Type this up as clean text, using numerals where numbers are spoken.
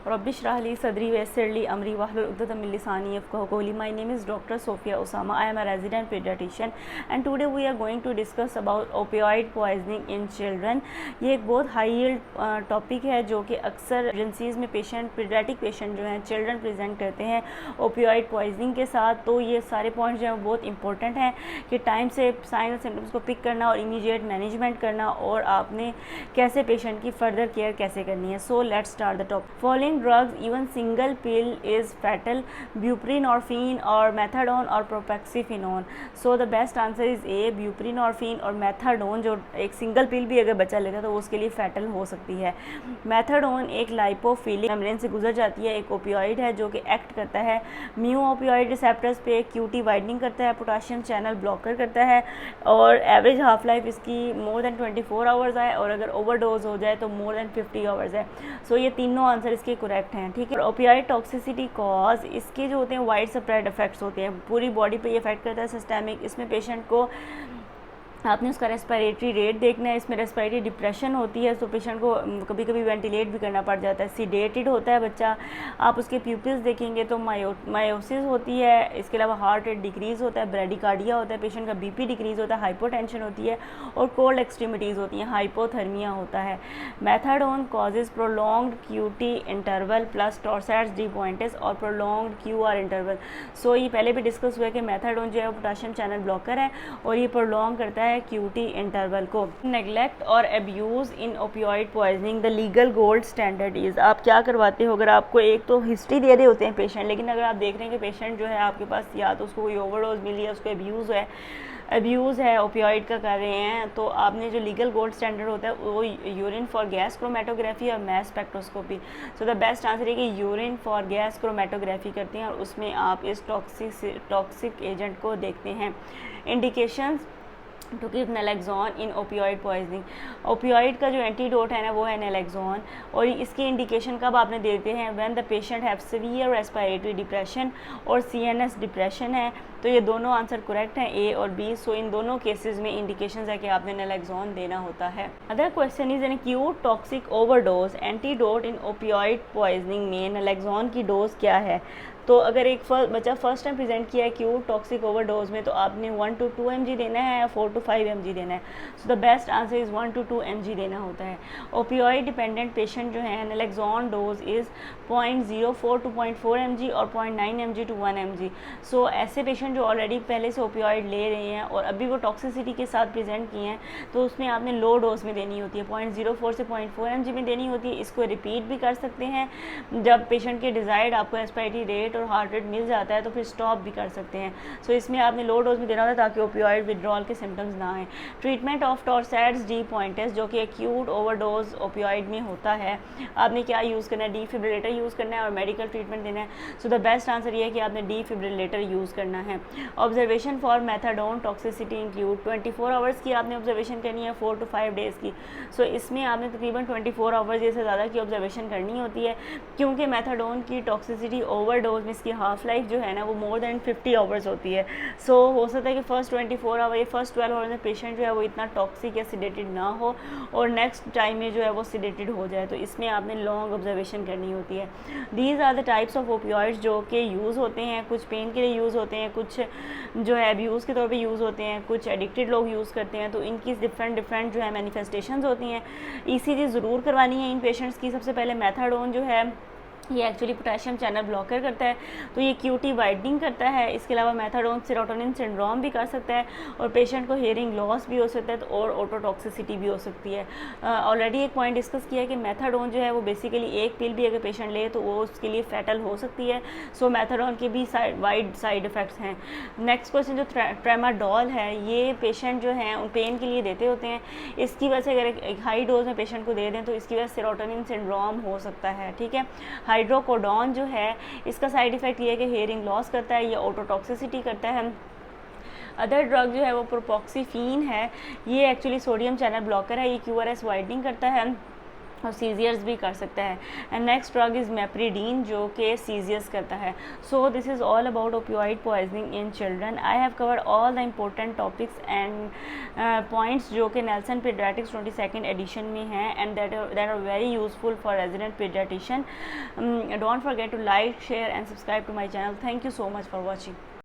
Rabbi shrah li sadri wa yassir li amri wahlul uqdatam min lisani yafqahu qawli. My name is Dr. Sophia Osama. I am a resident pediatrician and today we are going to discuss about opioid poisoning in children. ये एक बहुत high yield topic है जो कि अक्सर agencies में patient paediatric patient जो हैं चिल्ड्रन प्रेजेंट करते हैं ओपियोइड पॉइजनिंग के साथ। तो ये सारे पॉइंट्स जो हैं बहुत इंपॉर्टेंट हैं कि टाइम से साइन और सिम्टम्स को पिक करना और इमीडिएट मैनेजमेंट करना और आपने कैसे पेशेंट की फर्दर केयर कैसे करनी है। So let's start the topic. Following drugs, even single pill is fatal: buprenorphine or methadone or propexiphenone. So the best answer is A, buprenorphine और methadone। जो एक सिंगल पिल भी अगर बच्चा लेता है तो उसके लिए फैटल हो सकती है। मेथाडोन एक लाइपोफिलिक मेम्ब्रेन से गुजर जाती है, एक ओपियोइड है जो कि एक्ट करता है म्यू ओपियोइड रिसेप्टर्स पे, क्यूटी वाइडनिंग करता है, पोटाशियम चैनल ब्लॉकर करता है और एवरेज हाफ लाइफ इसकी मोर देन 24 आवर्स है और अगर ओवरडोज हो जाए तो मोर देन 50 आवर्स है। सो ये तीनों आंसर इसके करेक्ट हैं, ठीक है। ओपियोइड टॉक्सिसिटी कॉज इसके जो होते हैं वाइड स्प्रेड इफेक्ट्स होते हैं, पूरी बॉडी पे ये इफेक्ट करता है सिस्टेमिक। इसमें पेशेंट को आपने उसका रेस्पिरेटरी रेट देखना है, इसमें रेस्पिरेटरी डिप्रेशन होती है तो पेशेंट को कभी कभी वेंटिलेट भी करना पड़ जाता है। सीडेटेड होता है बच्चा, आप उसके प्यूपिल्स देखेंगे तो मायोसिस होती है। इसके अलावा हार्ट रेट डिक्रीज़ होता है, ब्रेडिकार्डिया होता है, पेशेंट का बीपी डिक्रीज़ होता है, हाइपोटेंशन होती है और कोल्ड एक्सट्रीमिटीज़ होती हैं, हाइपोथर्मिया होता है। Methadone causes prolonged QT interval plus torsades de pointes और प्रोलॉन्ग्ड क्यूआर इंटरवल। सो ये पहले भी डिस्कस हुआ है कि मेथाडोन जो है वो पोटाशियम चैनल ब्लॉकर है और ये प्रोलॉन्ग करता है क्यूटी इंटरवल को। नेग्लेक्ट और abuse in opioid poisoning the legal gold standard is. आप क्या करवाते हो, अगर आपको एक तो हिस्ट्री दे रहे होते हैं पेशेंट, लेकिन अगर आप देख रहे हैं कि पेशेंट जो है आपके पास या तो उसको कोई ओवरडोज मिली है, उसको अब्यूज़ है ओपियोइड का कर रहे हैं, तो आपने जो लीगल गोल्ड स्टैंडर्ड होता है वो यूरिन फॉर गैस क्रोमेटोग्राफी और mass spectroscopy. So the best answer है कि यूरिन फॉर गैस क्रोमेटोग्राफी करते हैं और उसमें आप इस टॉक्सिक एजेंट को देखते हैं। Indications to give naloxone in opioid poisoning. Opioid का जो एंटीडोट है ना वो है नैलेक्सोन और इसकी इंडिकेशन कब आपने देते हैं, when the patient have severe respiratory depression और सीएनएस डिप्रेशन है। तो ये दोनों आंसर करेक्ट हैं, ए और बी। सो इन दोनों केसेस में इंडिकेशंस है कि आपने नैलेक्सोन देना होता है। Other question is an acute toxic overdose antidote in opioid poisoning में नैलेक्सोन की डोज क्या है। तो अगर एक बच्चा फर्स्ट टाइम प्रेजेंट किया है क्यूट टॉक्सिक ओवरडोज में तो आपने 1 to 2 mg देना है या 4 to 5 mg देना है। सो the best answer is 1 to 2 mg देना होता है। ओपियोइड डिपेंडेंट पेशेंट जो है नैलेक्सोन डोज इज़ 0.04 to 0.4 mg और 0.9 mg to 1 mg। सो ऐसे पेशेंट जो ऑलरेडी पहले से ओपियोइड ले रहे हैं और अभी वो टॉक्सिसिटी के साथ प्रेजेंट किए हैं तो उसमें आपने लो डोज में देनी होती है, 0.04 से 0.4 mg में देनी होती है। इसको रिपीट भी कर सकते हैं जब पेशेंट के डिज़ायर्ड आपको रेस्पिरेटरी रेट और हार्ट रेट मिल जाता है तो फिर स्टॉप भी कर सकते हैं। सो इसमें आपने लो डोज में देना होता है ताकि ओपियोइड विड्रॉल के सिम्टम्स ना आए। ट्रीटमेंट ऑफ टॉर्सैट्स डी पॉइंटेस जो कि एक्यूट ओवरडोज ओपियोइड में होता है, आपने क्या यूज़ करना है, डिफिब्रिलेटर यूज़ करना है और मेडिकल ट्रीटमेंट देना है। सो द बेस्ट आंसर ये है कि आपने डिफिब्रिलेटर यूज़ करना है। Observation for methadone toxicity include 24 hours की आपने ऑब्जर्वेशन करनी है, 4 to 5 डेज़ की। सो इसमें आपने तकरीबन 24 आवर्स जैसे ज़्यादा की ऑब्जर्वेशन करनी होती है क्योंकि मेथाडोन की टॉक्सिसिटी ओवरडोज में इसकी हाफ लाइफ जो है ना वो मोर देन 50 आवर्स होती है। सो हो सकता है कि फर्स्ट 24 आवर या फर्स्ट 12 आवर्स में पेशेंट जो है वो इतना टॉक्सिक या सिडेटेड ना हो और नेक्स्ट टाइम में जो है वो सिडेटेड हो जाए, तो इसमें आपने लॉन्ग ऑब्जर्वेशन करनी होती है। These are the types of opioids जो कि यूज़ होते हैं, कुछ पेन के लिए यूज़ होते हैं, कुछ जो है अब्यूज़ के तौर पे यूज़ होते हैं, कुछ एडिक्टेड लोग यूज़ करते हैं। तो इनकी डिफरेंट जो है मैनिफेस्टेशंस होती हैं। ईसीजी ज़रूर करवानी है इन पेशेंट्स की। सबसे पहले मेथाडोन जो है ये एक्चुअली पोटेशियम चैनल ब्लॉकर करता है तो ये क्यूटी वाइडनिंग करता है। इसके अलावा मेथाडोन सेरोटोनिन सिंड्रोम भी कर सकता है और पेशेंट को हियरिंग लॉस भी हो सकता है तो और ऑटोटॉक्सिसिटी भी हो सकती है। ऑलरेडी एक पॉइंट डिस्कस किया है कि मेथाडोन जो है वो बेसिकली एक पिल भी अगर पेशेंट ले तो वो उसके लिए फैटल हो सकती है। सो मेथाडोन के भी वाइड साइड इफ़ेक्ट्स हैं। नेक्स्ट क्वेश्चन जो ट्रेमाडोल है ये पेशेंट जो हैं उन पेन के लिए देते होते हैं। इसकी वजह से अगर एक हाई डोज में पेशेंट को दे दें तो इसकी वजह से सेरोटोनिन सिंड्रोम हो सकता है, ठीक है। हाइड्रोकोडोन जो है इसका साइड इफ़ेक्ट ये है कि हेयरिंग लॉस करता है, ये ऑटोटॉक्सिसिटी करता है। अदर ड्रग जो है वो प्रोपोक्सीफीन है, ये एक्चुअली सोडियम चैनल ब्लॉकर है, ये क्यूआरएस वाइडनिंग करता है। और सीजियर्स भी कर सकता है। And next drug is meperidine जो कि सीजियर्स करता है। So this is all about opioid poisoning in children. I have covered all the important topics and points जो कि नेल्सन पीडियाट्रिक्स 22nd एडिशन में हैं and that are very useful for resident paediatrician. Don't forget to like, share and subscribe to my channel. Thank you so much for watching.